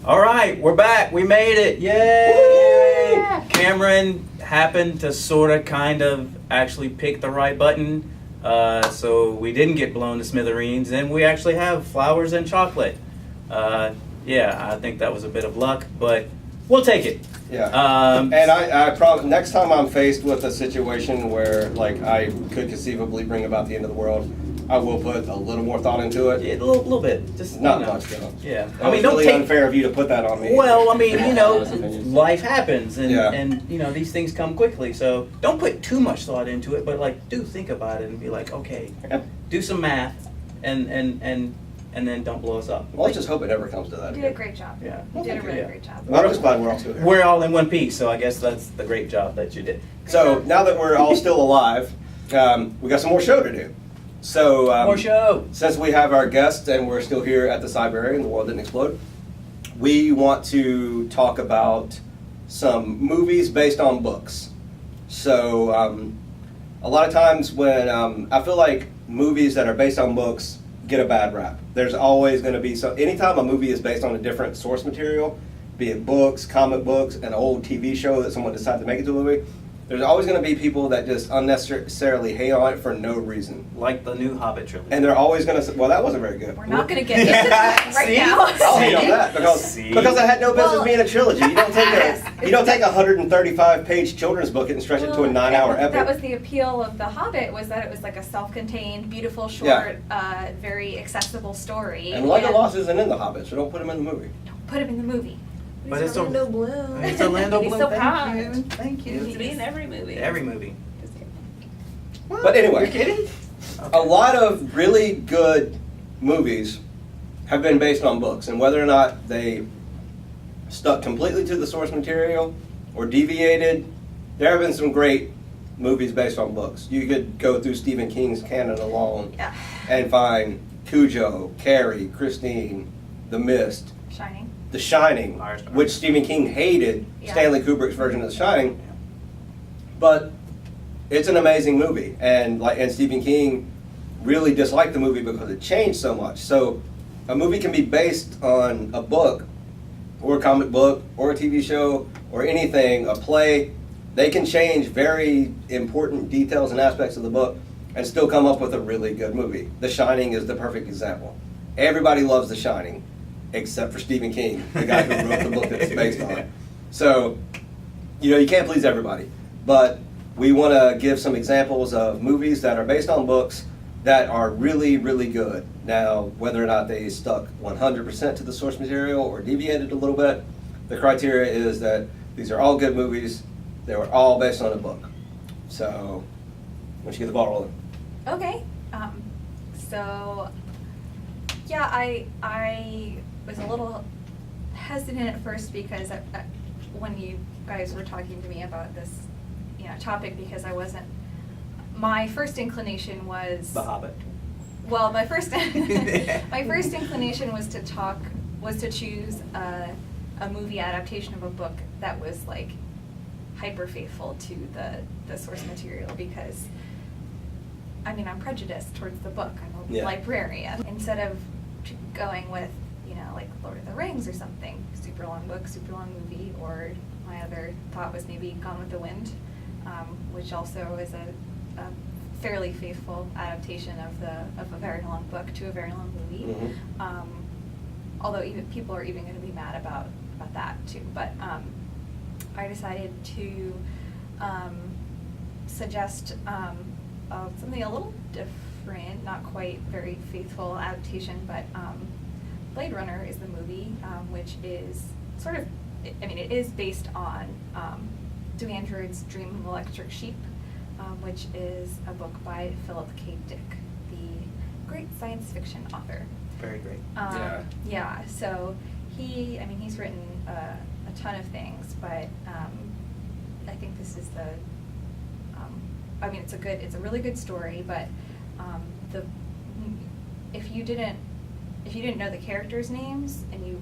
All right, we're back. We made it. Yay! Yeah. Cameron happened to sort of, kind of, actually pick the right button. So we didn't get blown to smithereens, and we actually have flowers and chocolate. Yeah, I think that was a bit of luck, but we'll take it. Yeah. And I promise, next time I'm faced with a situation where like I could conceivably bring about the end of the world, I will put a little more thought into it. Yeah, a little bit. Just not much, though. Yeah. I mean, don't really unfair of you to put that on me. Well, I mean, life happens, and these things come quickly. So don't put too much thought into it, but like do think about it and be like, okay, do some math, and then don't blow us up. Well, let's just hope it never comes to that. You did a great job. Yeah. You did a really great job. I'm just glad we're all still here. We're all in one piece, so I guess that's the great job that you did. So now that we're all still alive, we got some more show to do. So more show. Since we have our guests and we're still here at the Cyberary and the world didn't explode, we want to talk about some movies based on books. So a lot of times when I feel like movies that are based on books get a bad rap. There's always going to be anytime a movie is based on a different source material, be it books, comic books, an old TV show that someone decided to make into a movie, there's always going to be people that just unnecessarily hate on it for no reason. Like the new Hobbit trilogy. And they're always going to say, well, that wasn't very good. We're not going to get into that right now. I'll hate on that because it had no business being a trilogy. You don't take a 135-page children's book and stretch it to a 9-hour epic. That was the appeal of The Hobbit, was that it was like a self-contained, beautiful, short, very accessible story. And Legolas isn't in The Hobbit, so don't put him in the movie. Don't put him in the movie. But it's Orlando Bloom. It's Orlando Bloom. He's so Thank you. He needs to be in every movie. Every movie. But anyway, you're kidding? A lot of really good movies have been based on books, and whether or not they stuck completely to the source material or deviated, there have been some great movies based on books. You could go through Stephen King's canon alone and find Cujo, Carrie, Christine, The Mist, Shining. The Shining, which Stephen King hated, Stanley Kubrick's version of The Shining, but it's an amazing movie, and Stephen King really disliked the movie because it changed so much. So a movie can be based on a book, or a comic book, or a TV show, or anything, a play. They can change very important details and aspects of the book and still come up with a really good movie. The Shining is the perfect example. Everybody loves The Shining, except for Stephen King, the guy who wrote the book that it's based on. So, you can't please everybody. But we want to give some examples of movies that are based on books that are really, really good. Now, whether or not they stuck 100% to the source material or deviated a little bit, the criteria is that these are all good movies. They were all based on a book. So, why don't you get the ball rolling? Okay. So, yeah, I was a little hesitant at first because when you guys were talking to me about this, topic, because my first inclination was The Hobbit. Well, my first inclination was to choose a movie adaptation of a book that was like hyper faithful to the source material, because I'm prejudiced towards the book. I'm a librarian. Instead of going with like Lord of the Rings or something, super long book, super long movie, or my other thought was maybe Gone with the Wind, which also is a fairly faithful adaptation of a very long book to a very long movie. Mm-hmm. Although people are even going to be mad about that too. But I decided to suggest something a little different, not quite very faithful adaptation, but Blade Runner is the movie, which is sort of, it is based on Do Androids Dream of Electric Sheep, which is a book by Philip K. Dick, the great science fiction author. Very great. Yeah, so he's written a ton of things, but I think this is it's a really good story, but if you didn't know the characters' names and you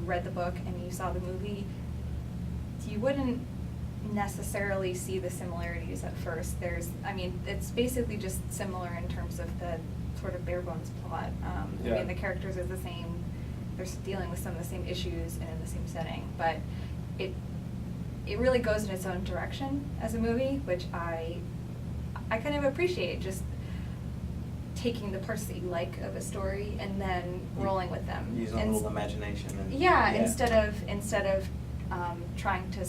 read the book and you saw the movie, you wouldn't necessarily see the similarities at first. It's basically just similar in terms of the sort of bare bones plot. I Yeah. mean, the characters are the same. They're dealing with some of the same issues and in the same setting, but it really goes in its own direction as a movie, which I kind of appreciate. Just taking the parts that you like of a story and then rolling with them. Using a little imagination. And, Yeah, instead of trying to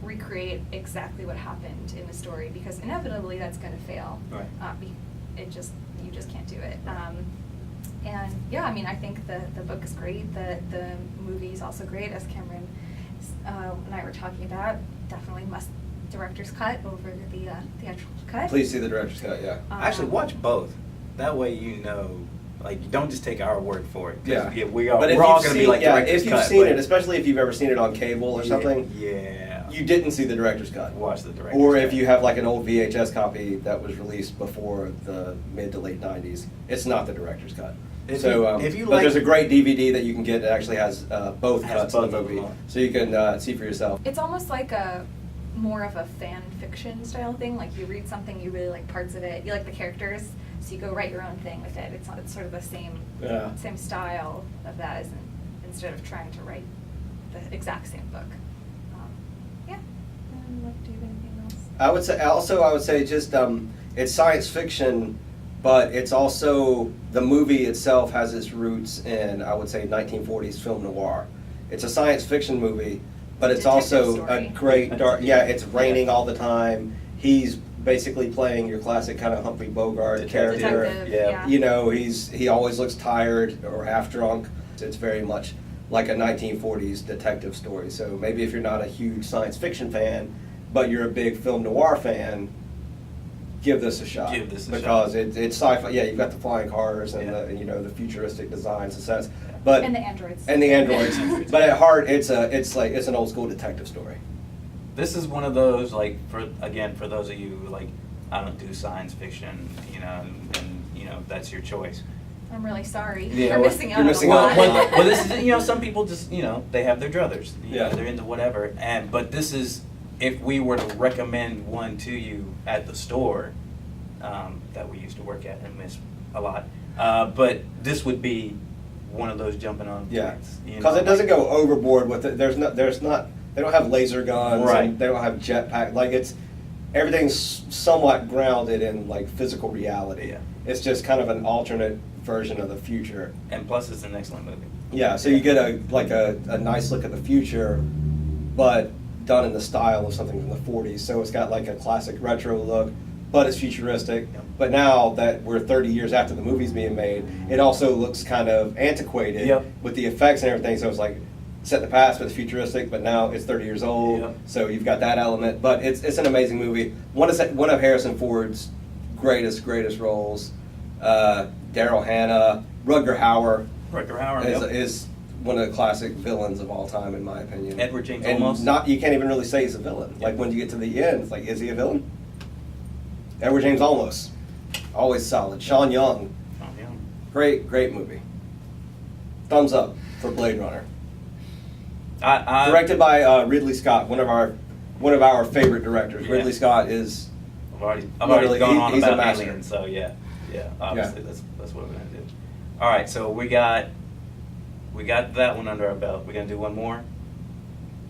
recreate exactly what happened in the story, because inevitably that's going to fail. Right. You just can't do it. And yeah, I mean, I think the book is great. The movie is also great, as Cameron and I were talking about. Definitely must director's cut over the theatrical cut. Please see the director's cut. Yeah. Actually, watch both. That way you know, like, you don't just take our word for it. 'Cause Yeah. we're all But if going you've to be seen- like yeah, director's if you've cut. seen but- it, especially if you've ever seen it on cable or something, Yeah. you didn't see the director's cut. Watch the director's Or cut. if you have like an old VHS copy that was released before the mid to late 90s, it's not the director's cut. If So, you but like- there's a great DVD that you can get that actually has both Has cuts both of the of them movie, on. so you can see for yourself. It's almost like more of a fan fiction style thing. Like, you read something, you really like parts of it, you like the characters, so you go write your own thing with it. It's sort of the same Yeah. same style of that, instead of trying to write the exact same book. Yeah. Do you have anything else? I would say just it's science fiction, but it's also the movie itself has its roots in, I would say, 1940s film noir. It's a science fiction movie, but it's Detective also a story. great dark. Yeah, it's raining all the time. He's basically playing your classic kind of Humphrey Bogart Detective. character. Detective, Yeah. yeah. You know, he always looks tired or half drunk. It's very much like a 1940s detective story. So maybe if you're not a huge science fiction fan, but you're a big film noir fan, give this a shot. Give this a because shot. it's sci-fi. Yeah, you've got the flying cars and Yeah. the futuristic designs and sets, but And the androids. and the androids. But at heart, it's an old school detective story. This is one of those, like, for those of you who, like, I don't do science fiction, and that's your choice. I'm really sorry. Yeah, You're well, missing you're out missing on a out. lot. Well, this is, some people just, they have their druthers. Yeah. They're into whatever. But this is, if we were to recommend one to you at the store, that we used to work at and miss a lot, but this would be one of those jumping on Yeah, points. because it doesn't go overboard with it. There's not. They don't have laser guns. Right. And they don't have jetpack. Like everything's somewhat grounded in like physical reality. Yeah. It's just kind of an alternate version of the future. And plus, it's an excellent movie. Yeah. So you get a nice look at the future, but done in the style of something from the 40s. So it's got like a classic retro look, but it's futuristic. Yep. But now that we're 30 years after the movie's being made, it also looks kind of antiquated Yep. with the effects and everything. So it's like set in the past, but it's futuristic. But now it's 30 years old, Yep. so you've got that element. But it's an amazing movie. One of Harrison Ford's greatest roles. Daryl Hannah, Rutger Hauer Rutger Hauer, yep. is one of the classic villains of all time, in my opinion. Edward James and Olmos. You can't even really say he's a villain. Like when you get to the end, it's like, is he a villain? Edward James Olmos, always solid. Sean Young, Oh, yeah. great movie. Thumbs up for Blade Runner. I Directed by Ridley Scott, one of our favorite directors. Yeah. Ridley Scott is I've already Literally, gone on he's a about master. Alien, so yeah, obviously that's what we're gonna do. All right, so we got that one under our belt. We're gonna do one more.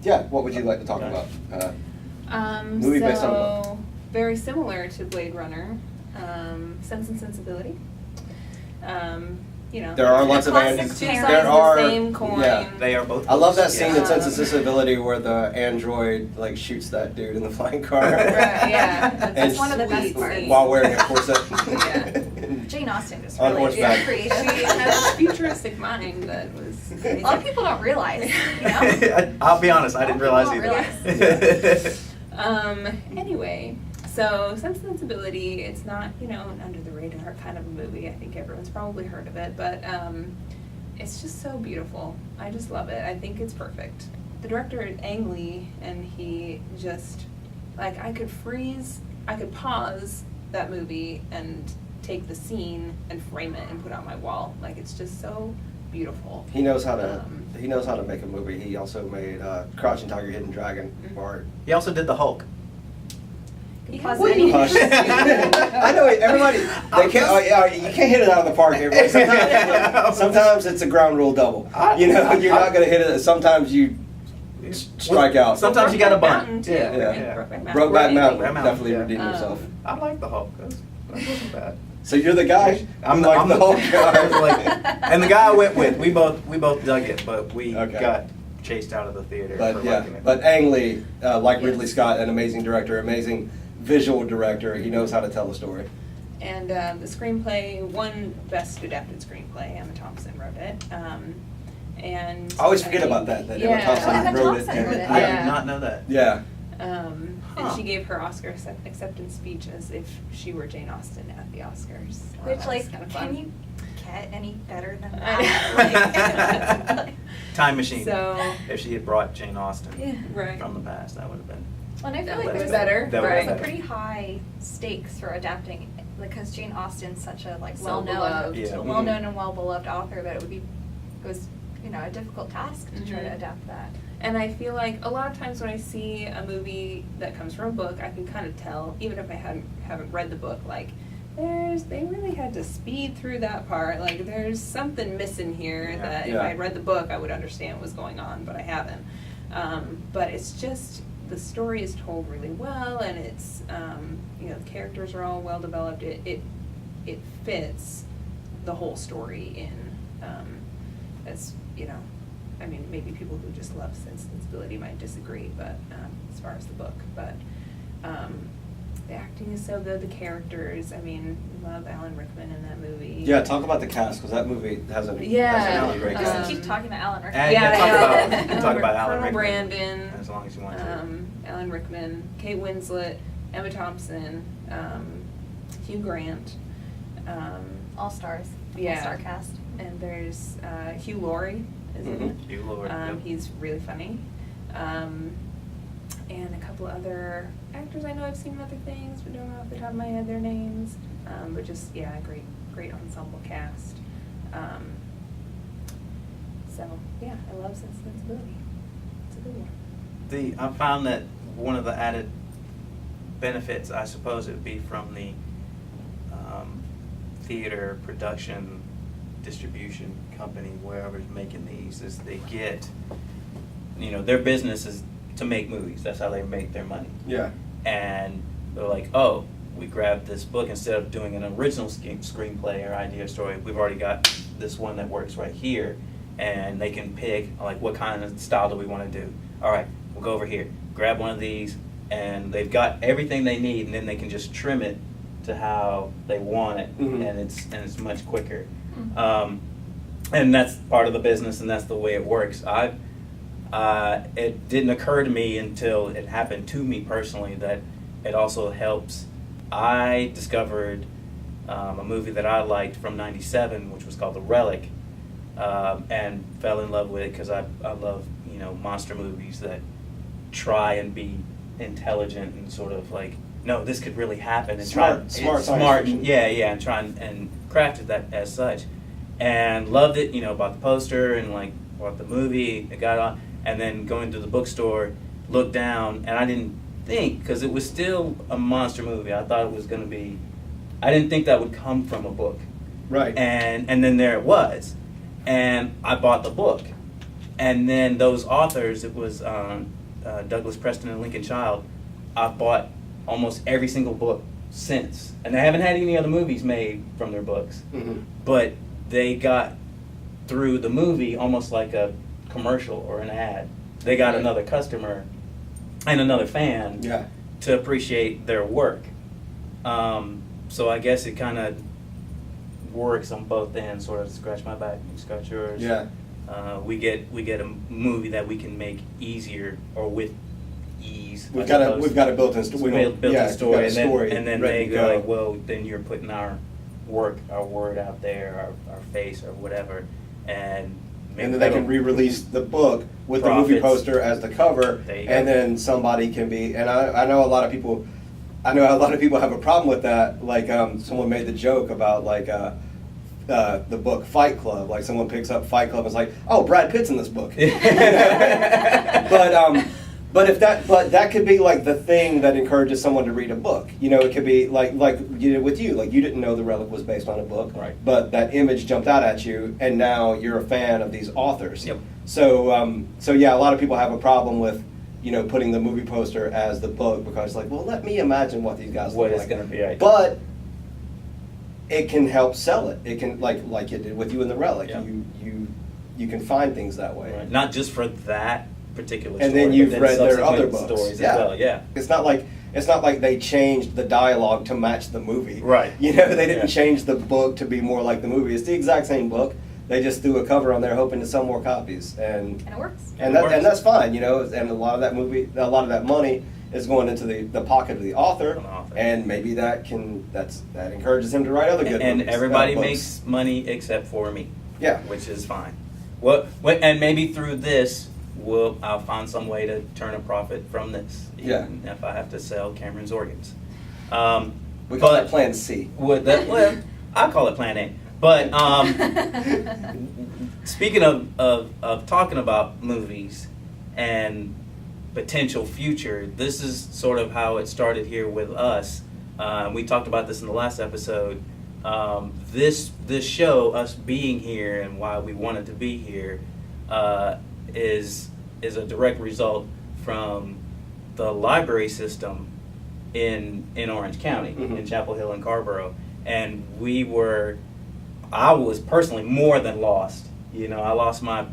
yeah. What would you like to talk Okay. about? Movie based on a book. Very similar to Blade Runner, Sense and Sensibility. There are lots of classic androids. two There sides of are- the same coin. yeah. They are both. I love that books, scene yeah. in Sense and Sensibility where the android like shoots that dude in the flying car. Right, yeah. And That's one of the best sweet parts. scene. While wearing a corset. Yeah. Jane Austen just On really horseback. She creative. had a futuristic mind that was A lot of people don't realize, you know? I'll be honest, I didn't realize People either. don't Anyway, so Sense and Sensibility, it's not, an under the radar kind of a movie. I think everyone's probably heard of it, but it's just so beautiful. I just love it. I think it's perfect. The director is Ang Lee, and he just, I could pause that movie and take the scene and frame it and put it on my wall. It's just so beautiful. He knows how to make a movie. He also made Crouching Tiger, Hidden Dragon. Mhm. Or He also did the Hulk. You pause Will any- you hush? I know everybody. They can't. Oh, yeah, you can't hit it out of the park. Everybody. Sometimes it's a ground rule double. You're not going to hit it. Sometimes you strike out. Sometimes you got a bunt. Mountain, too. Yeah, right? yeah. Brokeback Mountain Brokeback Mountain, definitely yeah. redeemed himself. I like the Hulk. That wasn't bad. So you're the guy. I'm like I'm the whole guy. And the guy I went with, we both dug it, but we Okay. got chased out of the theater for But yeah, liking it. but Ang Lee, like Ridley Yes. Scott, an amazing director, amazing visual director. He knows how to tell a story. And the screenplay won Best Adapted Screenplay. Emma Thompson wrote it. And I always forget think- about that. That yeah. Emma Thompson Oh, Emma wrote Thompson it. wrote it. I Yeah. did not know that. Yeah. Huh. And she gave her Oscar acceptance speech as if she were Jane Austen at the Oscars. Which, That's like, kind of can fun. you get any better than I that? Like, Time machine. So, If she had brought Jane Austen Yeah. right. from the past, that would have been. and I feel That like would've there's been better, That would've there's been a better. pretty high stakes for adapting, because Jane Austen's such a So well-known, beloved. Yeah. well-known and well-beloved author that it was a difficult task to try to Mhm. adapt that. And I feel like a lot of times when I see a movie that comes from a book, I can kind of tell, even if I haven't read the book, like they really had to speed through that part. Like there's something missing here Yeah. that if Yeah. I had read the book, I would understand what was going on, but I haven't. But it's just the story is told really well, and it's the characters are all well developed. It fits the whole story in. As I mean, maybe people who just love Sense and Sensibility might disagree, but as far as the book, but the acting is so good. The characters, I mean, love Alan Rickman in that movie. Yeah, talk about the cast, because that movie has a Yeah. really great Just cast. keep talking about Alan Rickman. And Yeah, talk yeah. about, you can talk about Alan Colonel Rickman. Brandon, As long as you want to. Alan Rickman, Kate Winslet, Emma Thompson, Hugh Grant. All stars. Yeah. All star cast. And there's Hugh Laurie is in it. Hugh Laurie, yep. He's really funny. And a couple other actors I know I've seen in other things, but don't know off the top of my head their names. But just, yeah, great ensemble cast. So, yeah, I love Sense and Sensibility. It's a good one. I found that one of the added benefits, I suppose, it would be from the theater production distribution company, wherever's making these, is they get, their business is to make movies. That's how they make their money. Yeah. And they're like, oh, we grabbed this book, instead of doing an original screenplay or idea story, we've already got this one that works right here, and they can pick, like, what kind of style do we want to do? All right, we'll go over here, grab one of these, and they've got everything they need, and then they can just trim it to how they want it, Mhm. and it's much quicker. And that's part of the business, and that's the way it works. It didn't occur to me until it happened to me personally that it also helps. I discovered a movie that I liked from '97, which was called The Relic, and fell in love with it because I love monster movies that try and be intelligent and sort of like, no, this could really happen, and Smart science fiction. and try and crafted that as such, and loved it. Bought the poster and like bought the movie. It got on, and then going to the bookstore, looked down, and I didn't think, because it was still a monster movie. I thought it was going to be. I didn't think that would come from a book, Right. and then there it was, and I bought the book, and then those authors, it was Douglas Preston and Lincoln Child. I've bought almost every single book since, and they haven't had any other movies made from their books, Mhm. but they got through the movie almost like a commercial or an ad. They got Right. another customer and another fan Yeah. to appreciate their work. So I guess it kind of works on both ends. Sort of scratch my back, you scratch yours. Yeah. We get a movie that we can make easier or with ease. We've I got suppose. we've got a built-in We story. built yeah, a story, we've got a story and then ready they to go like, well, then you're putting our work, our word out there, our face or whatever, and maybe and then they can that'll- re-release the book with the movie Profits. poster as the cover, There you and go. then somebody can be. And I know a lot of people. I know a lot of people have a problem with that. Like someone made the joke about like the book Fight Club. Like someone picks up Fight Club and is like, oh, Brad Pitt's in this book. But that could be like the thing that encourages someone to read a book. You know, it could be like you did with you. Like you didn't know The Relic was based on a book, Right. But that image jumped out at you, and now you're a fan of these authors. Yep. So yeah, a lot of people have a problem with, you know, putting the movie poster as the book because like, well, let me imagine what these guys What look it's like. gonna be like. But it can help sell it. It can like it did with you in The Relic. Yep. You can find things that way. Right. Not just for that particular And story, then you've but read their subsequent other books. stories Yeah. as well. Yeah. It's not like they changed the dialogue to match the movie. Right. You know, they didn't Yeah. change the book to be more like the movie. It's the exact same book. They just threw a cover on there hoping to sell more copies. And And it works. and It works. that's fine, you know, and a lot of that money is going into the pocket of the author, An author. and maybe that encourages him to write other good And movies, everybody books. makes money except for me. Yeah. Which is fine. And maybe through this, I'll find some way to turn a profit from this. Yeah. Even if I have to sell Cameron's organs. We call but that Plan C. I call it Plan A. But speaking of talking about movies and potential future, this is sort of how it started here with us. We talked about this in the last episode. This show, us being here and why we wanted to be here, is a direct result from the library system in Orange County, Mhm. in Chapel Hill and Carborough, and I was personally more than lost. You know, I lost my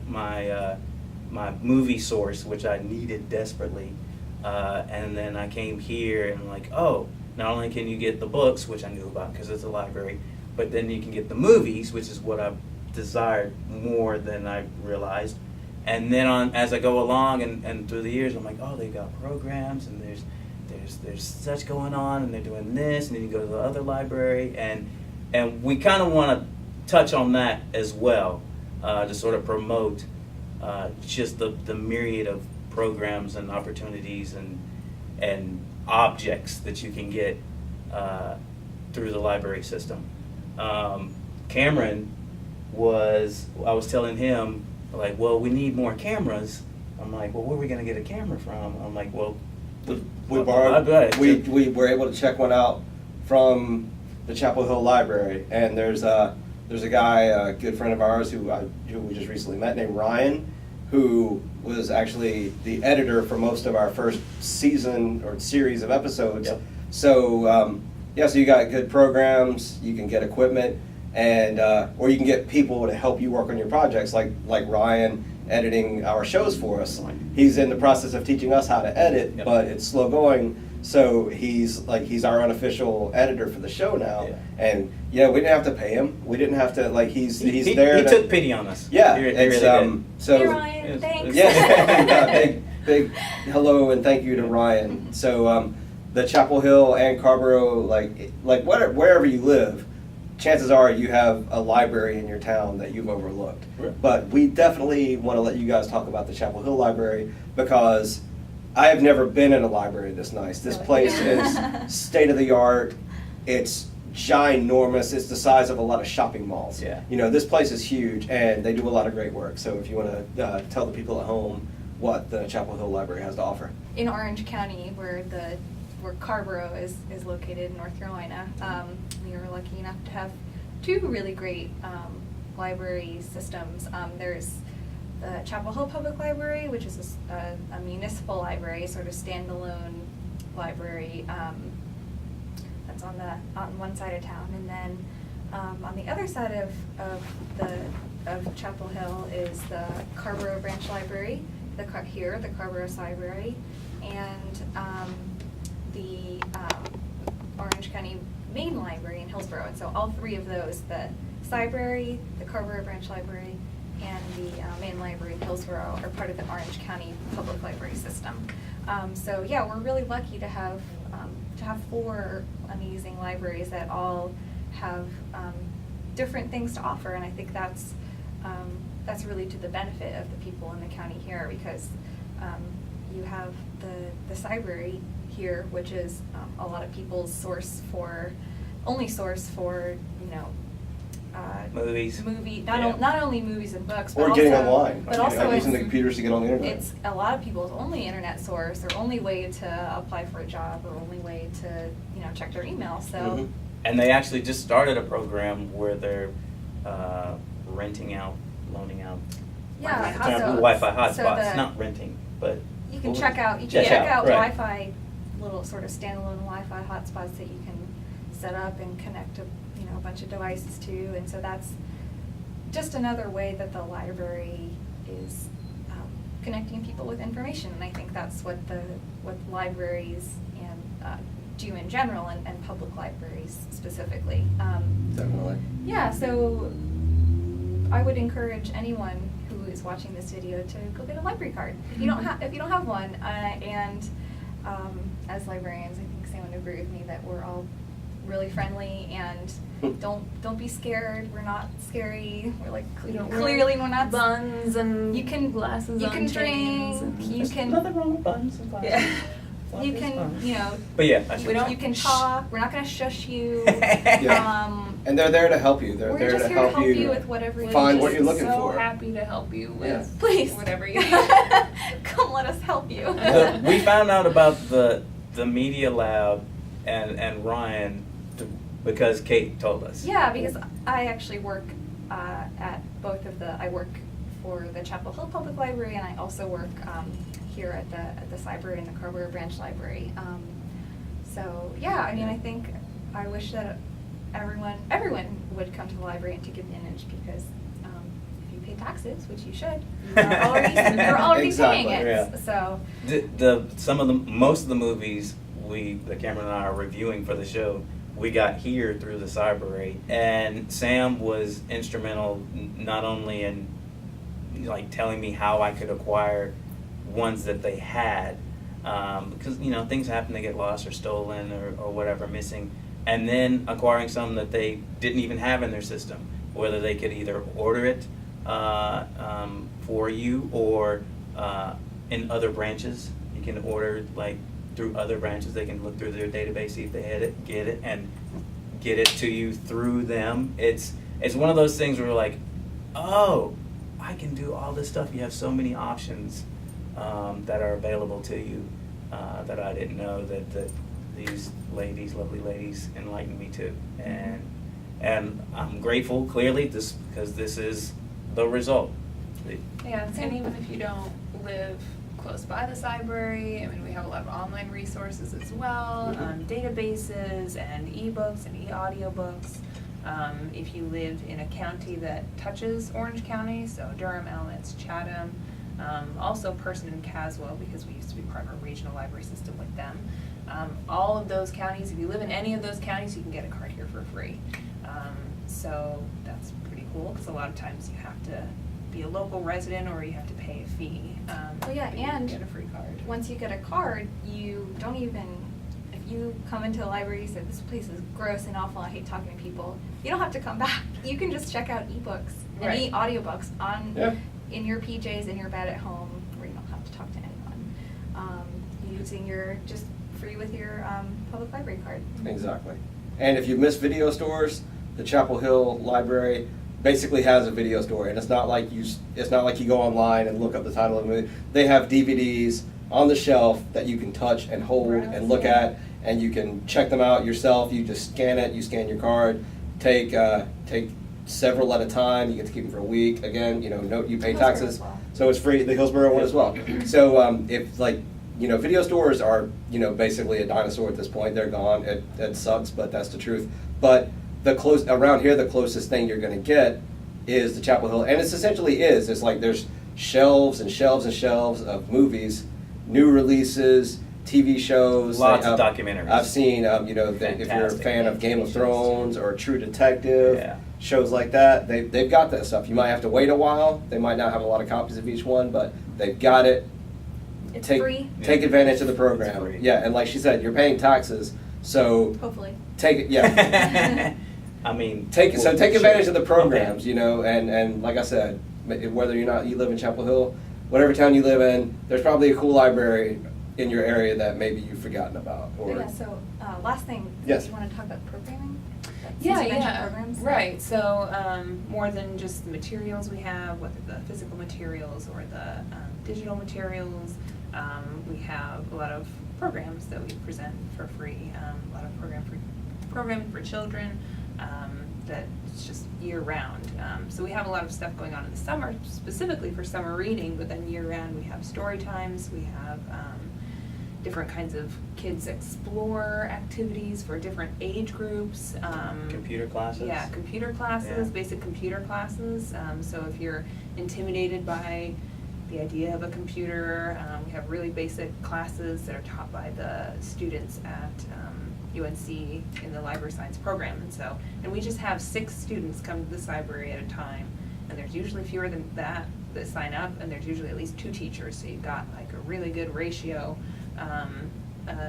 movie source, which I needed desperately, and then I came here and like, oh, not only can you get the books, which I knew about because it's a library, but then you can get the movies, which is what I desired more than I realized. And then as I go along and through the years, I'm like, oh, they've got programs and there's such going on and they're doing this, and then you go to the other library, and we kind of want to touch on that as well, to sort of promote just the myriad of programs and opportunities and objects that you can get through the library system. Cameron I was telling him, like, well, we need more cameras. I'm like, well, where are we going to get a camera from? I'm like, well, We were able to check one out from the Chapel Hill Library, and there's a guy, a good friend of ours who we just recently met, named Ryan, who was actually the editor for most of our first season or series of episodes. Yep. So so you got good programs, you can get equipment, and or you can get people to help you work on your projects, like Ryan editing our shows for us. He's in the process of teaching us how to edit, Yep. but it's slow going. So he's our unofficial editor for the show now, Yeah. and we didn't have to pay him. We didn't have to he's he there. He to, took pity on us. Yeah, He it's, really did. so Hey, Ryan, thanks. yeah, big hello and thank you to Ryan. So the Chapel Hill and Carborough, wherever you live, chances are you have a library in your town that you've overlooked. Right. But we definitely want to let you guys talk about the Chapel Hill Library, because I have never been in a library this nice. This Really? place is state of the art. It's ginormous. It's the size of a lot of shopping malls. Yeah. You know, this place is huge, and they do a lot of great work. So if you want to tell the people at home what the Chapel Hill Library has to offer. In Orange County, where Carborough is located in North Carolina, we were lucky enough to have two really great library systems. There's the Chapel Hill Public Library, which is a municipal library, sort of standalone library that's on one side of town, and then on the other side of Chapel Hill is the Carborough Branch Library, the Carborough Library, and the Orange County Main Library in Hillsborough. And so all three of those, the Library, the Carborough Branch Library, and the Main Library in Hillsborough, are part of the Orange County Public Library system. So yeah, we're really lucky to have four amazing libraries that all have different things to offer, and I think that's really to the benefit of the people in the county here, because you have the library here, which is a lot of people's only source for Movies. Yeah. Not only movies and books, but Or also, getting online. but also using the it's, computers to get on the internet. it's a lot of people's only internet source, their only way to apply for a job, or only way to, you know, check their email. So. Mhm. And they actually just started a program where they're renting out, loaning out Yeah, Wi-Fi hotspots. so the- Not renting, but You can Well, check out, check out, right. Wi-Fi, little sort of standalone Wi-Fi hotspots that you can set up and connect to, you know, a bunch of devices to, and so that's just another way that the library is connecting people with information, and I think that's what libraries and do in general, and public libraries specifically. Definitely. Yeah, so I would encourage anyone who is watching this video to go get a library card if you don't have one. And as librarians, I think Sam would agree with me that we're all really friendly, and don't be scared. We're not scary. We're like clearly we're not. Buns and You can glasses. You on can chains drink. and- You there's can. nothing wrong with buttons and glasses. Yeah. You can, you know. But yeah, I see We what don't. you're You can talk. We're not going to shush you. Yeah. And they're there to help you. They're We're there just to here to help help you you with whatever you find need. what you're looking so for. happy to help you with Please. whatever you need. Come let us help you. We found out about the Media Lab and Ryan because Kate told us. Yeah, because I actually work at both of I work for the Chapel Hill Public Library, and I also work here at the Cyber and the Carver Branch Library. So yeah, I mean, I wish that everyone would come to the library and take advantage, because if you pay taxes, which you should, you're already Exactly, paying it. yeah. So Most of the movies that Cameron and I are reviewing for the show, we got here through the Cyberary, and Sam was instrumental not only in like telling me how I could acquire ones that they had, because you know things happen, they get lost or stolen or whatever, missing, and then acquiring some that they didn't even have in their system, whether they could either order it for you or in other branches. You can order like through other branches. They can look through their database, see if they had it, get it, and get it to you through them. It's one of those things where we're like, oh, I can do all this stuff. You have so many options that are available to you that I didn't know that these lovely ladies, enlightened me to, and I'm grateful clearly because this is the result. Yeah, and even if you don't live close by the library, I mean, we have a lot of online resources as well, databases and ebooks and e-audiobooks. If you live in a county that touches Orange County, so Durham, Elmetz, Chatham, also Person and Caswell, because we used to be part of a regional library system with them. All of those counties, if you live in any of those counties, you can get a card here for free. So that's pretty cool, because a lot of times you have to be a local resident or you have to pay a fee. Well, yeah, but you and get a free card. once you get a card, you don't even, if you come into the library and say, this place is gross and awful, I hate talking to people, you don't have to come back. You can just check out ebooks and Right. e-audiobooks in your PJs, in your bed at home, where you don't have to talk to anyone. Using just free with your public library card. Exactly. And if you miss video stores, the Chapel Hill Library basically has a video store, and it's not like you go online and look up the title of the movie. They have DVDs on the shelf that you can touch and hold and look at, and you can check them out yourself. You just scan it, you scan your card, take several at a time. You get to keep them for a week. Again, you pay taxes, so it's free. The Hillsborough one as well. So if video stores are basically a dinosaur at this point. They're gone. It sucks, but that's the truth. But around here, the closest thing you're going to get is the Chapel Hill, and it's like there's shelves and shelves and shelves of movies, new releases, TV shows. Lots of documentaries. I've seen, if you're a fan of Game of Thrones or True Detective, shows like that, they've got that stuff. You might have to wait a while. They might not have a lot of copies of each one, but they've got it. It's free. Take advantage of the program. Yeah, and like she said, you're paying taxes, so Hopefully. take it. Yeah. I mean, take advantage of the programs, and like I said, whether you live in Chapel Hill, whatever town you live in, there's probably a cool library in your area that maybe you've forgotten about. So last thing, Yes. you want to talk about programming? Yeah, you mentioned yeah, programs. right. So more than just the materials we have, whether the physical materials or the digital materials, we have a lot of programs that we present for free. A lot of programming for children that's just year round. So we have a lot of stuff going on in the summer, specifically for summer reading. But then year round, we have story times. We have different kinds of kids explore activities for different age groups. Computer classes. Yeah, computer classes, Yeah. basic computer classes. So if you're intimidated by the idea of a computer, we have really basic classes that are taught by the students at UNC in the library science program. And we just have 6 students come to this library at a time. And there's usually fewer than that sign up, and there's usually at least 2 teachers. So you've got like a really good ratio.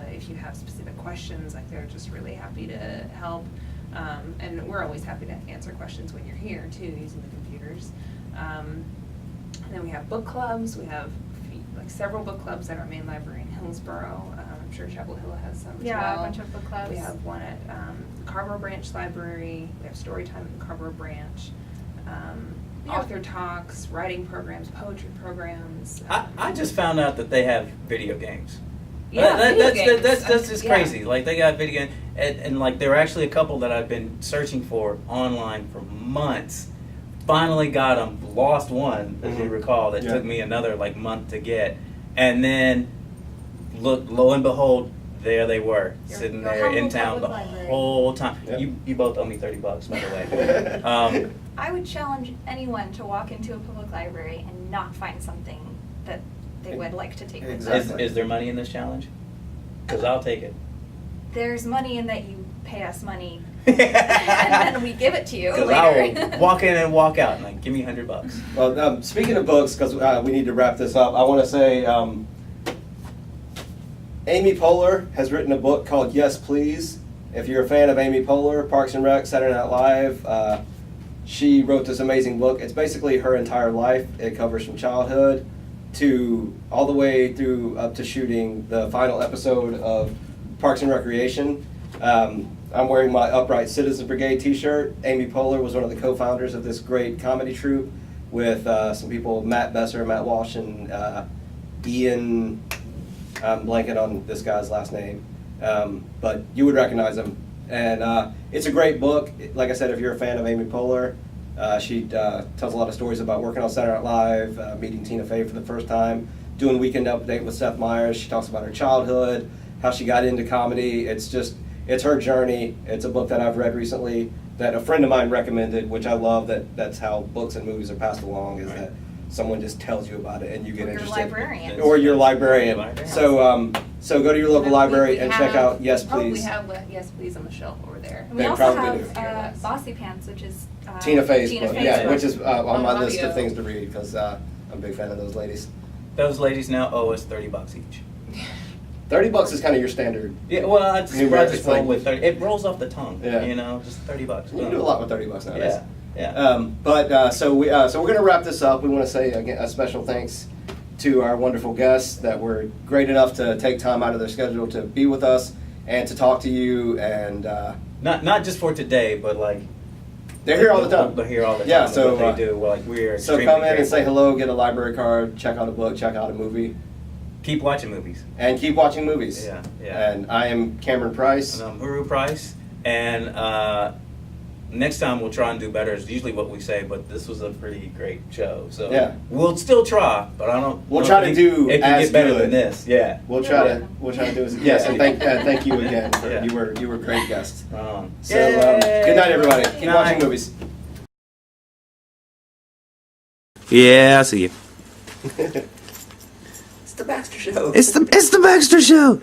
If you have specific questions, like they're just really happy to help. And we're always happy to answer questions when you're here too, using the computers. And then we have book clubs. We have like several book clubs at our main library in Hillsborough. I'm sure Chapel Hill has some as well. Yeah, a bunch of book clubs. We have one at the Carver Branch Library. We have story time at the Carver Branch. Author talks, writing programs, poetry programs. I just found out that they have video games. Yeah, video games. That's just Yeah. crazy. Like they got video, and like there were actually a couple that I've been searching for online for months. Finally got them. Lost one, as you recall. That Yeah. took me another like month to get, and then lo and behold, there they were, sitting your there in humble town the public library. whole time. Yep. You both owe me $30, by the way. I would challenge anyone to walk into a public library and not find something that they would like to take with them. Exactly. Is there money in this challenge? Because I'll take it. There's money in that you pay us money and then we give it to you Because I later. will walk in and walk out and like, give me $100. Well, speaking of books, because we need to wrap this up, I want to say Amy Poehler has written a book called Yes Please. If you're a fan of Amy Poehler, Parks and Rec, Saturday Night Live, she wrote this amazing book. It's basically her entire life. It covers from childhood to all the way through up to shooting the final episode of Parks and Recreation. I'm wearing my Upright Citizens Brigade t-shirt. Amy Poehler was one of the co-founders of this great comedy troupe with some people, Matt Besser, Matt Walsh, and Ian, I'm blanking on this guy's last name, but you would recognize him. And it's a great book. Like I said, if you're a fan of Amy Poehler, she tells a lot of stories about working on Saturday Night Live, meeting Tina Fey for the first time, doing Weekend Update with Seth Meyers. She talks about her childhood, how she got into comedy. It's her journey. It's a book that I've read recently that a friend of mine recommended, which I love. That's how books and movies are passed along, is that someone just tells you about it and you get Or your interested. librarian. Or your librarian. Librarian. So go to your local library and check out Yes Probably Please. have Yes Please on the shelf over there. And we They also probably have do. Bossy Pants, which is Tina Fey's book, yeah, book. which is on my list audio. of things to read because I'm a big fan of those ladies. Those ladies now owe us $30 each. $30 is kind of your standard. Yeah, well, I just Numeric, roll like- with 30. It rolls off the tongue. Yeah. You know, just $30. You can do a lot with $30 nowadays. Yeah. So we're going to wrap this up. We want to say again a special thanks to our wonderful guests that were great enough to take time out of their schedule to be with us and to talk to you. And Not just for today, but like they're here all the time. They're here all the time. Yeah, and so, what they do. Well, like we're So extremely come in and grateful. say hello, get a library card, check out a book, check out a movie, Keep watching movies. and keep watching movies. Yeah, yeah. And I am Cameron Price. And I'm Huru Price. And next time we'll try and do better is usually what we say, but this was a pretty great show. So Yeah. we'll still try, but I don't. We'll know try if to do it can as get better good. than this. Yeah. We'll You're try welcome. to do this. Yes, and thank you again. Yeah. You were great guests. So Good night, everybody. Keep Good watching night. movies. Yeah, I see you. It's the Baxter Show. It's the Baxter Show.